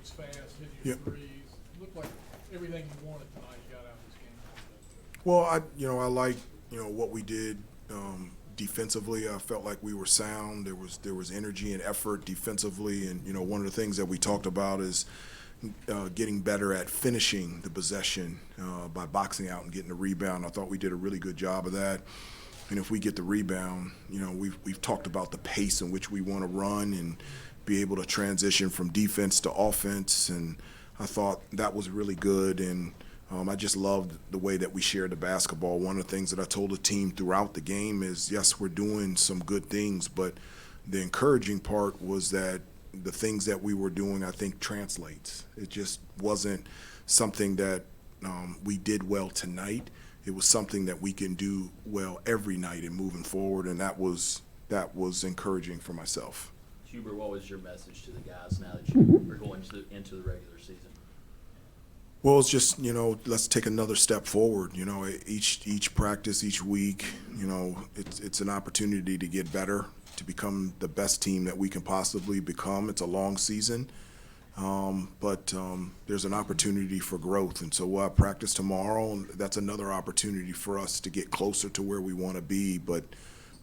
was fast, hitting your Yep. threes. It looked like everything you wanted tonight you got out of this game. Well, I like, what we did defensively. I felt like we were sound. There was energy and effort defensively, and one of the things that we talked about is getting better at finishing the possession by boxing out and getting the rebound. I thought we did a really good job of that. And if we get the rebound, we've talked about the pace in which we want to run and be able to transition from defense to offense. And I thought that was really good. And I just loved the way that we shared the basketball. One of the things that I told the team throughout the game is, yes, we're doing some good things, but the encouraging part was that the things that we were doing, I think, translates. It just wasn't something that we did well tonight. It was something that we can do well every night and moving forward, and that was encouraging for myself. Hubert, what was your message to the guys now that you are going into the regular season? Well, it's just, let's take another step forward. Each practice, each week, it's an opportunity to get better, to become the best team that we can possibly become. It's a long season, but there's an opportunity for growth. And so we'll have practice tomorrow, and that's another opportunity for us to get closer to where we want to be. But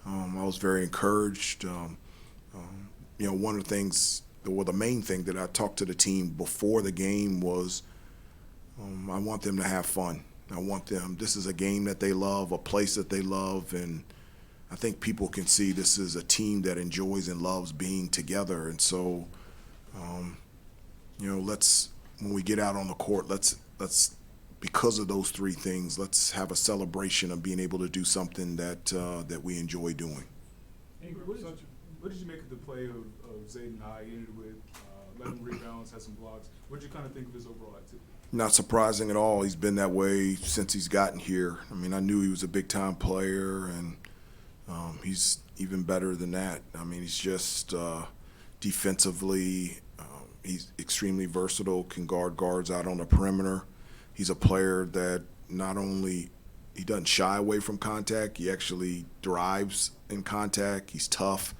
I was very encouraged. One of the things, the main thing that I talked to the team before the game was, I want them to have fun. This is a game that they love, a place that they love, and I think people can see this is a team that enjoys and loves being together. And so, when we get out on the court, let's because of those three things, let's have a celebration of being able to do something that we enjoy doing. Ingram, What did you make of the play of Zen High? He ended with 11 rebounds, had some blocks. What did you kind of think of his overall activity? Not surprising at all. He's been that way since he's gotten here. I mean, I knew he was a big-time player, and he's even better than that. I mean, he's just defensively, he's extremely versatile, can guard guards out on the perimeter. He's a player that not only he doesn't shy away from contact, he actually drives in contact. He's tough.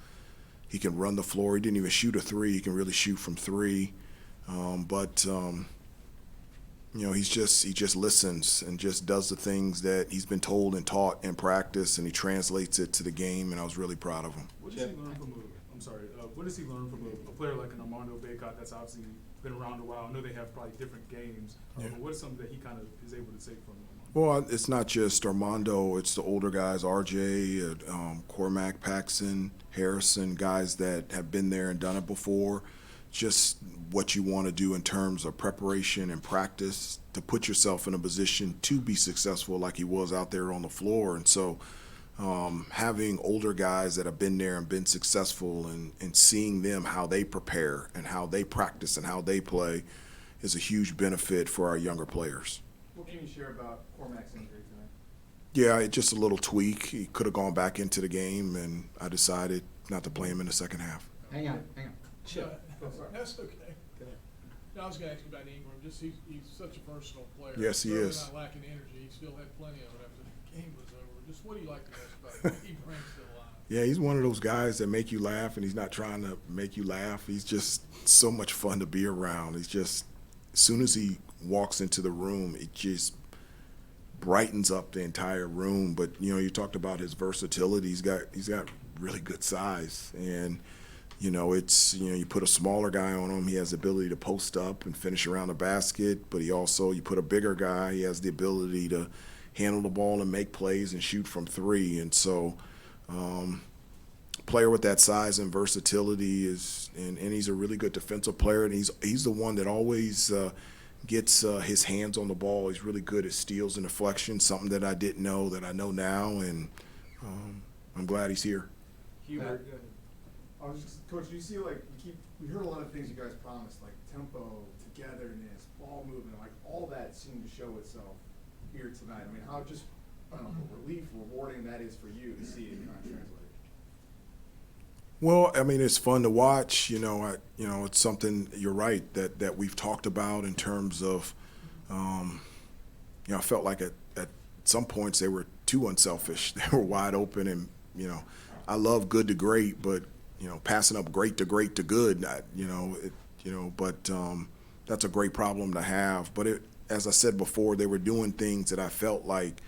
He can run the floor. He didn't even shoot a three. He can really shoot from three. He just listens and just does the things that he's been told and taught in practice, and he translates it to the game, and I was really proud of him. What does he learn from what does he learn from a player like an Armando Bacot that's obviously been around a while? I know they have probably different games, but what is something that he kind of is able to take from him? Well, it's not just Armando. It's the older guys, RJ, Cormac, Paxson, Harrison, guys that have been there and done it before. Just what you want to do in terms of preparation and practice to put yourself in a position to be successful like he was out there on the floor. And so having older guys that have been there and been successful and seeing them, how they prepare and how they practice and how they play is a huge benefit for our younger players. What can you share about Cormac's injury tonight? Yeah, just a little tweak. He could have gone back into the game, and I decided not to play him in the second half. Hang on. Chip. That's okay. I was going to ask you about Ingram. Just he's such a versatile player. Yes, he is. Not lacking energy. He still had plenty of it after the game was over. Just what do you like the most about him? He brings to the line. Yeah, he's one of those guys that make you laugh, and he's not trying to make you laugh. He's just so much fun to be around. He's just, as soon as he walks into the room, it just brightens up the entire room. But you talked about his versatility. He's got really good size, and you put a smaller guy on him, he has the ability to post up and finish around the basket. But you put a bigger guy, he has the ability to handle the ball and make plays and shoot from three. And so, player with that size and versatility and he's a really good defensive player, and he's the one that always gets his hands on the ball. He's really good at steals and deflections, something that I didn't know that I know now, and I'm glad he's here. Hubert, Coach, do you see we heard a lot of things you guys promised, like tempo, togetherness, ball movement, like all that seemed to show itself here tonight. I mean, how just relief, rewarding that is for you to see it kind of translate. Well, I mean, it's fun to watch. It's something, you're right, that we've talked about in terms of, I felt like at some points they were too unselfish. They were wide open, and I love good to great, but passing up great to good, but that's a great problem to have. But as I said before, they were doing things that I felt like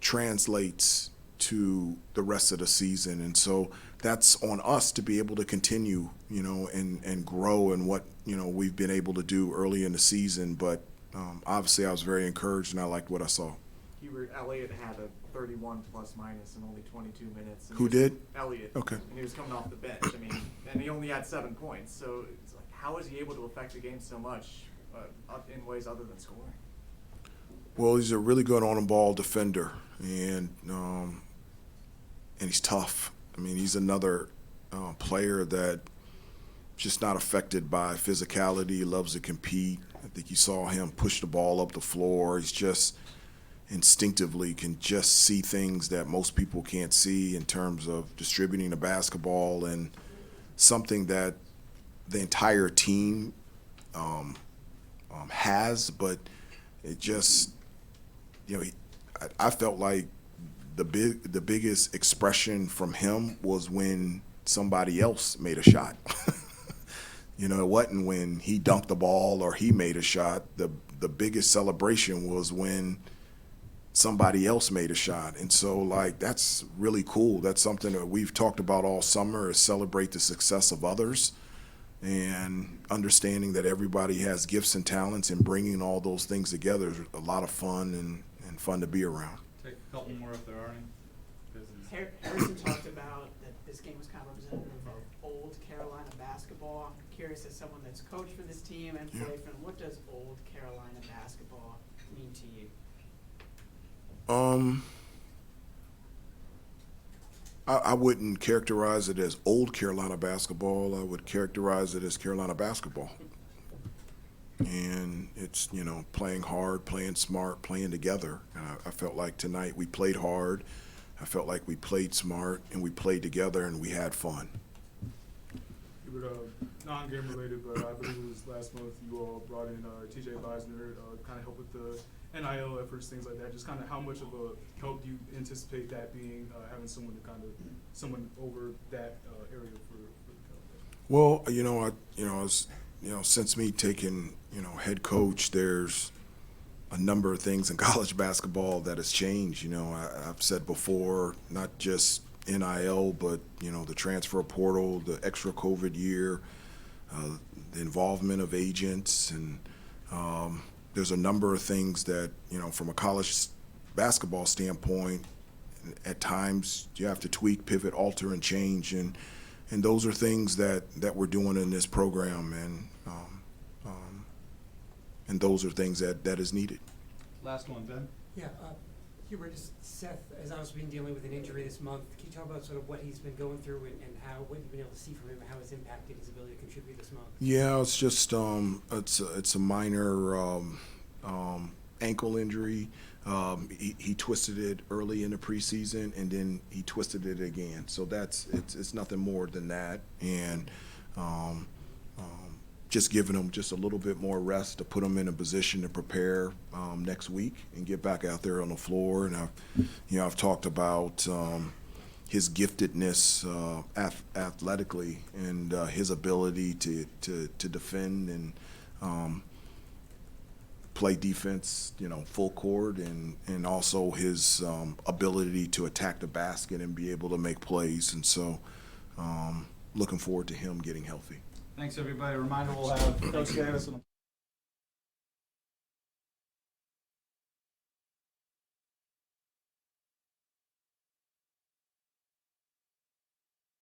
translates to the rest of the season. And so that's on us to be able to continue, and grow in what, we've been able to do early in the season. But obviously I was very encouraged and I liked what I saw. Hubert, Elliott had a 31 plus minus in only 22 minutes. And Who he was- did? Elliott. Okay. And he was coming off the bench. I mean, and he only had 7 points. So it's like, how is he able to affect the game so much in ways other than scoring? Well, he's a really good on-the-ball defender, and he's tough. I mean, he's another player that just not affected by physicality. He loves to compete. I think you saw him push the ball up the floor. He's just instinctively can just see things that most people can't see in terms of distributing the basketball, and something that the entire team has, but it just, I felt like the biggest expression from him was when somebody else made a shot. It wasn't when he dunked the ball or he made a shot. The biggest celebration was when somebody else made a shot. And so, that's really cool. That's something that we've talked about all summer, is celebrate the success of others, and understanding that everybody has gifts and talents, and bringing all those things together is a lot of fun and fun to be around. Take a couple more if there are any. Harrison talked about that this game was kind of representative of old Carolina basketball. I'm curious, as someone that's coached for this team and played for them, what does old Carolina basketball mean to you? I wouldn't characterize it as old Carolina basketball. I would characterize it as Carolina basketball. And it's, playing hard, playing smart, playing together. And I felt like tonight we played hard. I felt like we played smart, and we played together, and we had fun. Hubert, non-game related, but I believe it was last month you all brought in TJ Beisner, kind of help with the NIL efforts, things like that. Just kind of how much of a help do you anticipate that being, having someone over that area for the Cowboys? Well, since me taking, head coach, there's a number of things in college basketball that has changed. I've said before, not just NIL, but, the transfer portal, the extra COVID year, the involvement of agents, and there's a number of things that, from a college basketball standpoint, at times you have to tweak, pivot, alter, and change, and those are things that we're doing in this program, and those are things that is needed. Last one, Ben. Yeah, Hubert, Seth, as I was been dealing with an injury this month, can you talk about sort of what he's been going through and what you've been able to see from him, and how it's impacted his ability to contribute this month? Yeah, it's just it's a minor ankle injury. He twisted it early in the preseason, and then he twisted it again. So it's nothing more than that, and just giving him just a little bit more rest to put him in a position to prepare next week and get back out there on the floor. And I've talked about his giftedness athletically, and his ability to defend and play defense, full court, and also his ability to attack the basket and be able to make plays. And so looking forward to him getting healthy. Thanks, everybody. Reminder, we'll have Coach Davis and